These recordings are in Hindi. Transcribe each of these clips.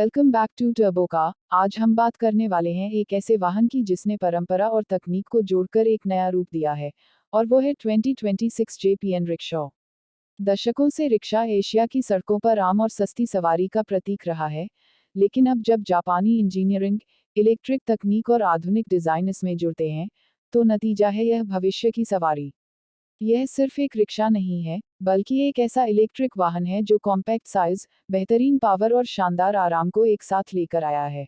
Welcome back to टर्बोकार। आज हम बात करने वाले हैं एक ऐसे वाहन की जिसने परंपरा और तकनीक को जोड़कर एक नया रूप दिया है, और वो है 2026 JPN रिक्शा। दशकों से रिक्शा एशिया की सड़कों पर आम और सस्ती सवारी का प्रतीक रहा है, लेकिन अब जब जापानी इंजीनियरिंग, इलेक्ट्रिक तकनीक और आधुनिक डिजाइन इसमें जुड़ते हैं, तो नतीजा है यह भविष्य की सवारी। यह सिर्फ एक रिक्शा नहीं है, बल्कि एक ऐसा इलेक्ट्रिक वाहन है जो कॉम्पैक्ट साइज, बेहतरीन पावर और शानदार आराम को एक साथ लेकर आया है।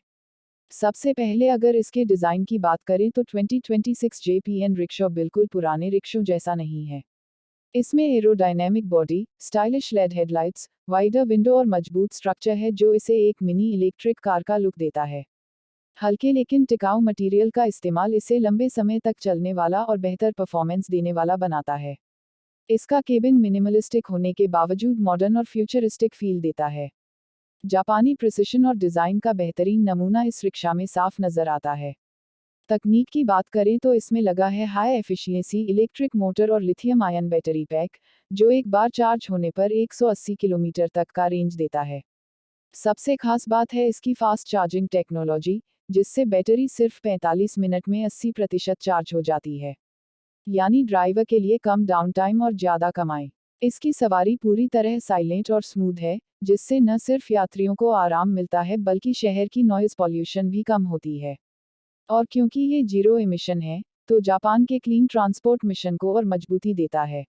सबसे पहले अगर इसके डिज़ाइन की बात करें तो 2026 JPN रिक्शा बिल्कुल पुराने रिक्शों जैसा नहीं है। इसमें aerodynamic body, stylish LED headlights, wider window और मजबूत स्ट्रक्चर है जो इसे एक मिनी इलेक्ट्रिक कार का लुक देता है। हल्के लेकिन टिकाऊ मटेरियल का इस्तेमाल इसे लंबे समय तक चलने वाला और बेहतर परफॉर्मेंस देने वाला बनाता है। इसका केबिन मिनिमलिस्टिक होने के बावजूद मॉडर्न और फ्यूचरिस्टिक फील देता है। जापानी प्रिसिशन और डिज़ाइन का बेहतरीन नमूना इस रिक्शा में साफ नजर आता है। तकनीक की बात करें तो इसमें लगा है हाई एफिशिएंसी इलेक्ट्रिक मोटर और लिथियम आयन बैटरी पैक, जो एक बार चार्ज होने पर 180 किलोमीटर तक का रेंज देता है। सबसे खास बात है इसकी फास्ट चार्जिंग टेक्नोलॉजी, जिससे बैटरी सिर्फ 45 मिनट में 80% चार्ज हो जाती है। यानी ड्राइवर के लिए कम डाउन टाइम और ज़्यादा कमाई। इसकी सवारी पूरी तरह साइलेंट और स्मूथ है, जिससे न सिर्फ यात्रियों को आराम मिलता है बल्कि शहर की नॉइज पॉल्यूशन भी कम होती है। और क्योंकि ये जीरो एमिशन है, तो जापान के क्लीन ट्रांसपोर्ट मिशन को और मजबूती देता है।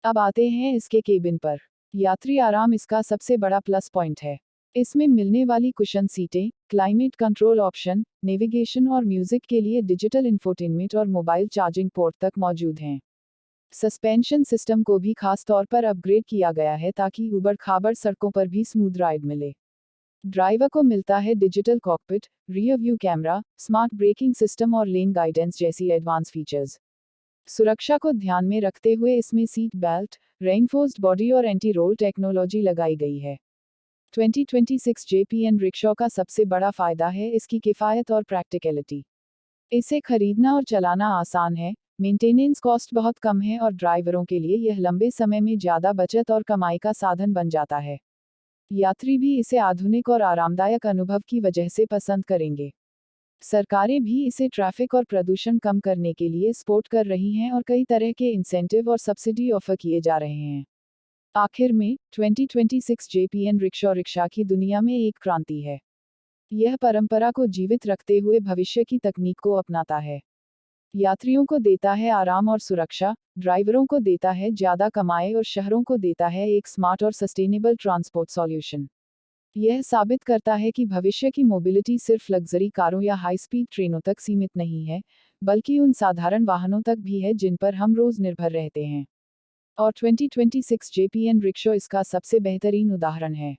अब आते हैं इसके केबिन पर। यात्री आराम इसका सबसे बड़ा प्लस पॉइंट है। इसमें मिलने वाली कुशन सीटें, क्लाइमेट कंट्रोल ऑप्शन, नेविगेशन और म्यूजिक के लिए डिजिटल इंफोटेनमेंट और मोबाइल चार्जिंग पोर्ट तक मौजूद हैं। सस्पेंशन सिस्टम को भी खास तौर पर अपग्रेड किया गया है ताकि उबड़-खाबड़ सड़कों पर भी स्मूथ राइड मिले। ड्राइवर को मिलता है digital cockpit, rear view camera, smart braking system और लेन गाइडेंस जैसी एडवांस फीचर्स। सुरक्षा को ध्यान में रखते हुए इसमें सीट बेल्ट, रेनफोर्स्ड बॉडी और एंटी रोल टेक्नोलॉजी लगाई गई है। 2026 JPN रिक्शा का सबसे बड़ा फायदा है इसकी किफ़ायत और प्रैक्टिकलिटी। इसे खरीदना और चलाना आसान है, मेंटेनेंस कॉस्ट बहुत कम है और ड्राइवरों के लिए यह लंबे समय में ज़्यादा बचत और कमाई का साधन बन जाता है। यात्री भी इसे आधुनिक और आरामदायक अनुभव की वजह से पसंद करेंगे। सरकारें भी इसे ट्रैफिक और प्रदूषण कम करने के लिए सपोर्ट कर रही हैं और कई तरह के इंसेंटिव और सब्सिडी ऑफर किए जा रहे हैं। आखिर में 2026 JPN रिक्शा की दुनिया में एक क्रांति है। यह परंपरा को जीवित रखते हुए भविष्य की तकनीक को अपनाता है। यात्रियों को देता है आराम और सुरक्षा, ड्राइवरों को देता है ज़्यादा कमाई और शहरों को देता है एक स्मार्ट और सस्टेनेबल ट्रांसपोर्ट सॉल्यूशन। यह साबित करता है कि भविष्य की मोबिलिटी सिर्फ लग्जरी कारों या हाई स्पीड ट्रेनों तक सीमित नहीं है, बल्कि उन साधारण वाहनों तक भी है जिन पर हम रोज निर्भर रहते हैं। और 2026 JPN रिक्शा इसका सबसे बेहतरीन उदाहरण है।